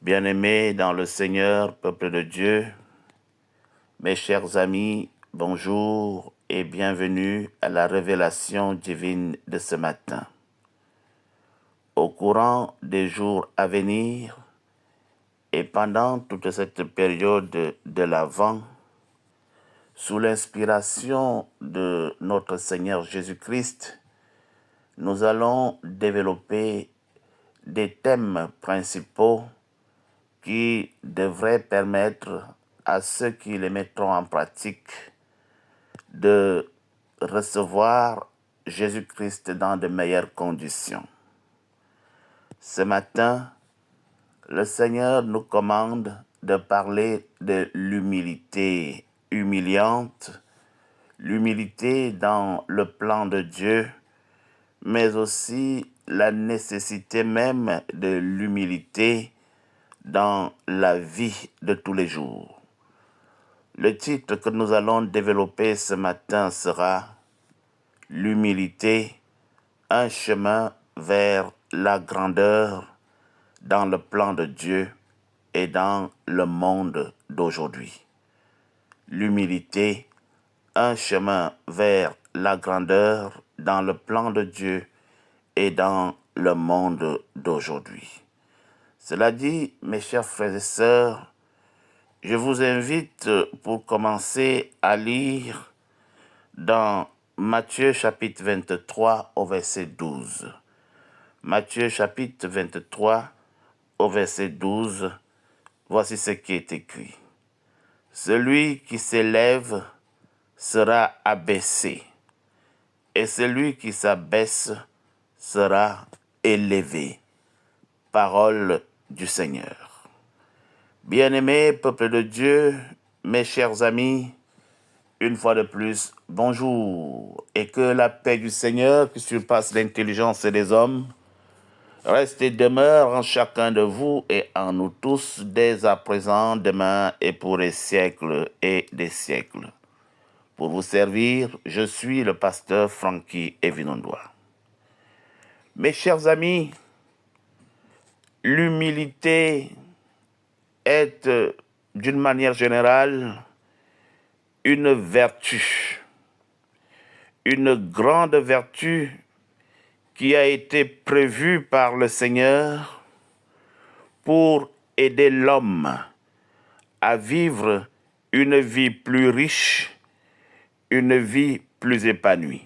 Bien-aimés dans le Seigneur, peuple de Dieu, mes chers amis, bonjour et bienvenue à la révélation divine de ce matin. Au courant des jours à venir et pendant toute cette période de l'Avent, sous l'inspiration de notre Seigneur Jésus-Christ, nous allons développer des thèmes principaux qui devraient permettre à ceux qui les mettront en pratique de recevoir Jésus-Christ dans de meilleures conditions. Ce matin, le Seigneur nous commande de parler de l'humilité humiliante, l'humilité dans le plan de Dieu, mais aussi la nécessité même de l'humilité dans la vie de tous les jours. Le titre que nous allons développer ce matin sera « L'humilité, un chemin vers la grandeur dans le plan de Dieu et dans le monde d'aujourd'hui. » L'humilité, un chemin vers la grandeur dans le plan de Dieu et dans le monde d'aujourd'hui. Cela dit, mes chers frères et sœurs, je vous invite pour commencer à lire dans Matthieu chapitre 23 au verset 12. Matthieu chapitre 23 au verset 12, voici ce qui est écrit. Celui qui s'élève sera abaissé, et celui qui s'abaisse sera élevé. Parole du Seigneur. Bien-aimés, peuple de Dieu, mes chers amis, une fois de plus, bonjour, et que la paix du Seigneur, qui surpasse l'intelligence des hommes, reste et demeure en chacun de vous et en nous tous, dès à présent, demain et pour les siècles et des siècles. Pour vous servir, je suis le pasteur Francky Evinondois. Mes chers amis, l'humilité est, d'une manière générale, une vertu, une grande vertu qui a été prévue par le Seigneur pour aider l'homme à vivre une vie plus riche, une vie plus épanouie.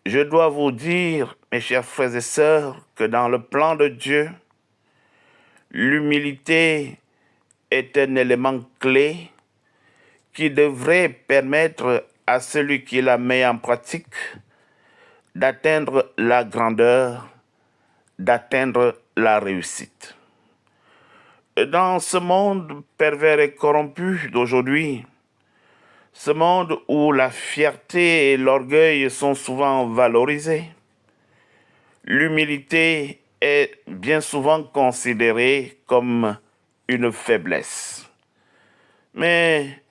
Je dois vous dire, mes chers frères et sœurs, que dans le plan de Dieu, l'humilité est un élément clé qui devrait permettre à celui qui la met en pratique d'atteindre la grandeur, d'atteindre la réussite. Dans ce monde pervers et corrompu d'aujourd'hui, ce monde où la fierté et l'orgueil sont souvent valorisés, l'humilité est bien souvent considérée comme une faiblesse. Mais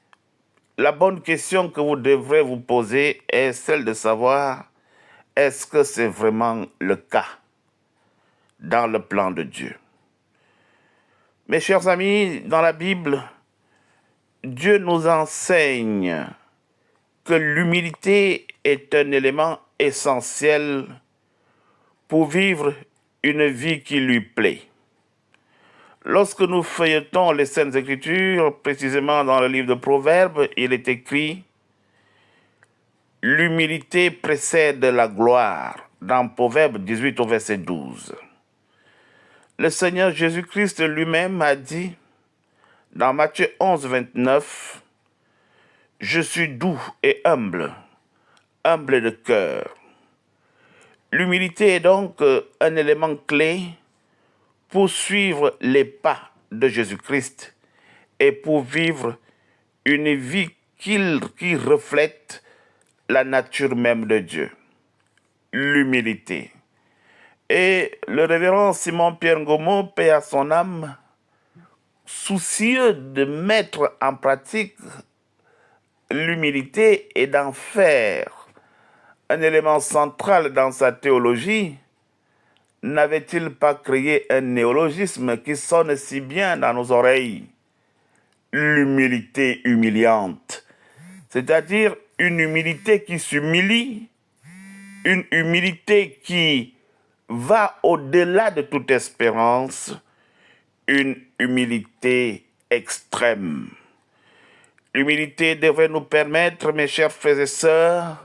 la bonne question que vous devrez vous poser est celle de savoir est-ce que c'est vraiment le cas dans le plan de Dieu? Mes chers amis, dans la Bible, Dieu nous enseigne que l'humilité est un élément essentiel pour vivre une vie qui lui plaît. Lorsque nous feuilletons les Saintes Écritures, précisément dans le livre de Proverbes, il est écrit « L'humilité précède la gloire » dans Proverbes 18 au verset 12. Le Seigneur Jésus-Christ lui-même a dit dans Matthieu 11, 29, « Je suis doux et humble de cœur. » L'humilité est donc un élément clé pour suivre les pas de Jésus-Christ et pour vivre une vie qui reflète la nature même de Dieu. L'humilité. Et le révérend Simon-Pierre Ngommo, paix à son âme, soucieux de mettre en pratique l'humilité et d'en faire un élément central dans sa théologie, n'avait-il pas créé un néologisme qui sonne si bien dans nos oreilles? L'humilité humiliante, c'est-à-dire une humilité qui s'humilie, une humilité qui va au-delà de toute espérance, une humilité extrême. L'humilité devrait nous permettre, mes chers frères et sœurs,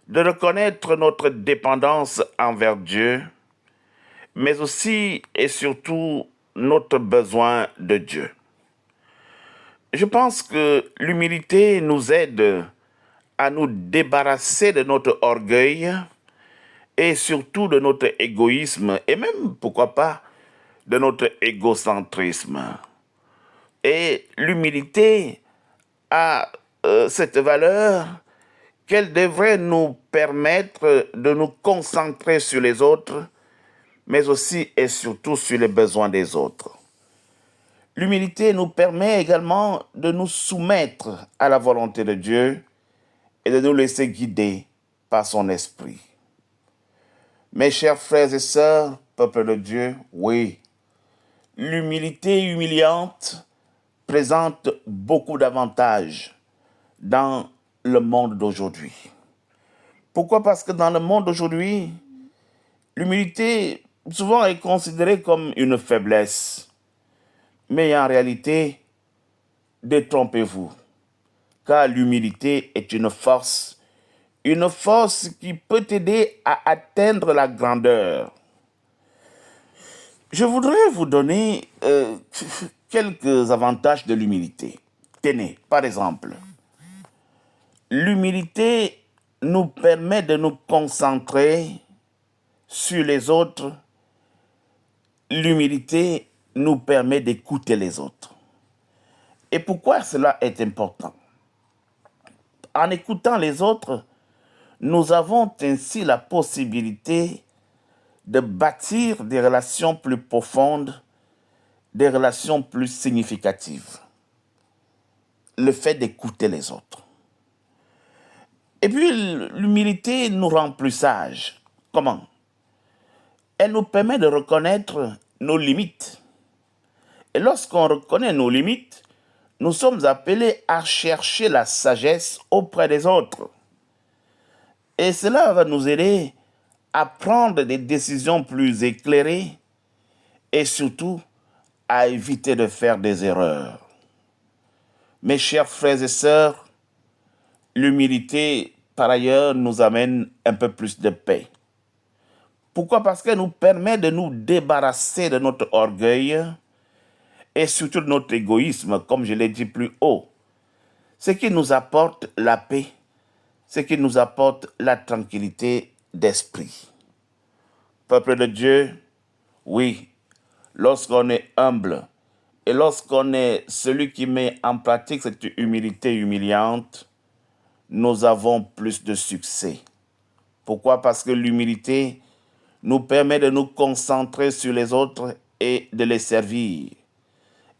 de reconnaître notre dépendance envers Dieu, mais aussi et surtout notre besoin de Dieu. Je pense que l'humilité nous aide à nous débarrasser de notre orgueil et surtout de notre égoïsme et même, pourquoi pas, de notre égocentrisme. Et l'humilité a cette valeur qu'elle devrait nous permettre de nous concentrer sur les autres, mais aussi et surtout sur les besoins des autres. L'humilité nous permet également de nous soumettre à la volonté de Dieu et de nous laisser guider par son esprit. Mes chers frères et sœurs, peuple de Dieu, oui, l'humilité humiliante présente beaucoup d'avantages dans le monde d'aujourd'hui. Pourquoi? Parce que dans le monde d'aujourd'hui, l'humilité souvent est considérée comme une faiblesse. Mais en réalité, détrompez-vous, car l'humilité est une force qui peut t'aider à atteindre la grandeur. Je voudrais vous donner quelques avantages de l'humilité. Tenez, par exemple, l'humilité nous permet de nous concentrer sur les autres. L'humilité nous permet d'écouter les autres. Et pourquoi cela est important? En écoutant les autres, nous avons ainsi la possibilité de bâtir des relations plus profondes, des relations plus significatives. Le fait d'écouter les autres. Et puis, l'humilité nous rend plus sages. Comment? Elle nous permet de reconnaître nos limites. Et lorsqu'on reconnaît nos limites, nous sommes appelés à chercher la sagesse auprès des autres. Et cela va nous aider à prendre des décisions plus éclairées et surtout à éviter de faire des erreurs. Mes chers frères et sœurs, l'humilité, par ailleurs, nous amène un peu plus de paix. Pourquoi? Parce qu'elle nous permet de nous débarrasser de notre orgueil et surtout de notre égoïsme, comme je l'ai dit plus haut. Ce qui nous apporte la paix, ce qui nous apporte la tranquillité d'esprit. Peuple de Dieu, oui, lorsqu'on est humble et lorsqu'on est celui qui met en pratique cette humilité humiliante, nous avons plus de succès. Pourquoi? Parce que l'humilité nous permet de nous concentrer sur les autres et de les servir.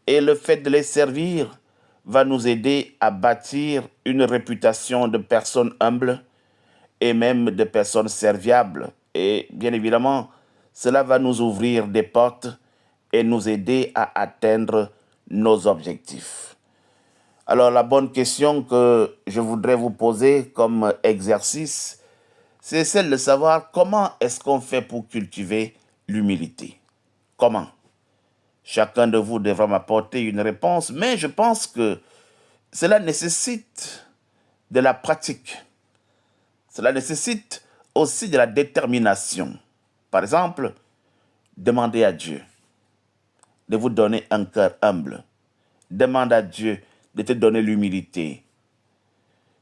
Et le fait de les servir va nous aider à bâtir une réputation de personnes humbles et même de personnes serviables. Et bien évidemment, cela va nous ouvrir des portes et nous aider à atteindre nos objectifs. Alors la bonne question que je voudrais vous poser comme exercice, c'est celle de savoir comment est-ce qu'on fait pour cultiver l'humilité. Comment? Chacun de vous devra m'apporter une réponse, mais je pense que cela nécessite de la pratique. Cela nécessite aussi de la détermination. Par exemple, demandez à Dieu de vous donner un cœur humble. Demande à Dieu de te donner l'humilité.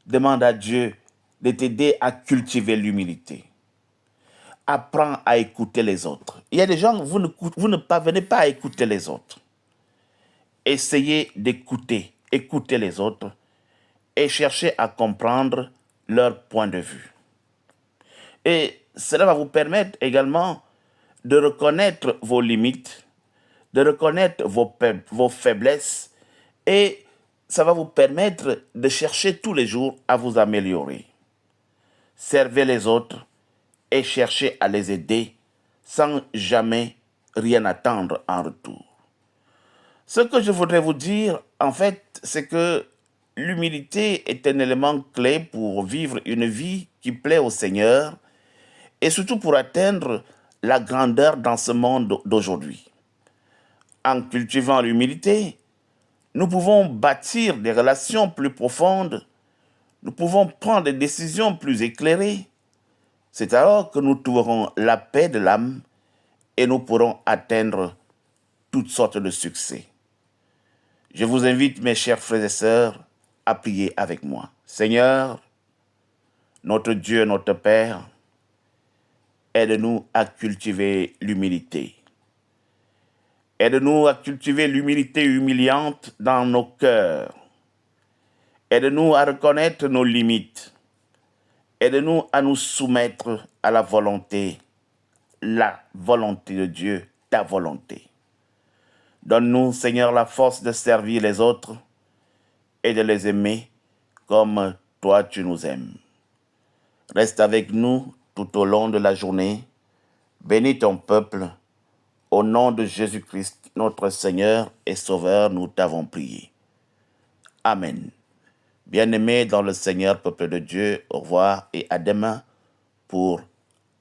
Demande à Dieu de t'aider à cultiver l'humilité. Apprends à écouter les autres. Il y a des gens, vous ne parvenez pas à écouter les autres. Essayez d'écouter, écouter les autres et cherchez à comprendre leur point de vue. Et cela va vous permettre également de reconnaître vos limites, de reconnaître vos faiblesses et ça va vous permettre de chercher tous les jours à vous améliorer. Servez les autres et cherchez à les aider sans jamais rien attendre en retour. Ce que je voudrais vous dire, en fait, c'est que l'humilité est un élément clé pour vivre une vie qui plaît au Seigneur et surtout pour atteindre la grandeur dans ce monde d'aujourd'hui. En cultivant l'humilité, nous pouvons bâtir des relations plus profondes, nous pouvons prendre des décisions plus éclairées. C'est alors que nous trouverons la paix de l'âme et nous pourrons atteindre toutes sortes de succès. Je vous invite, mes chers frères et sœurs, à prier avec moi. Seigneur, notre Dieu, notre Père, aide-nous à cultiver l'humilité. Aide-nous à cultiver l'humilité humiliante dans nos cœurs. Aide-nous à reconnaître nos limites. Aide-nous à nous soumettre à la volonté de Dieu, ta volonté. Donne-nous, Seigneur, la force de servir les autres et de les aimer comme toi tu nous aimes. Reste avec nous tout au long de la journée. Bénis ton peuple. Au nom de Jésus-Christ, notre Seigneur et Sauveur, nous t'avons prié. Amen. Bien-aimés dans le Seigneur, peuple de Dieu, au revoir et à demain pour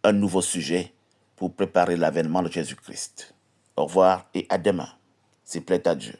un nouveau sujet pour préparer l'avènement de Jésus-Christ. Au revoir et à demain, s'il plaît à Dieu.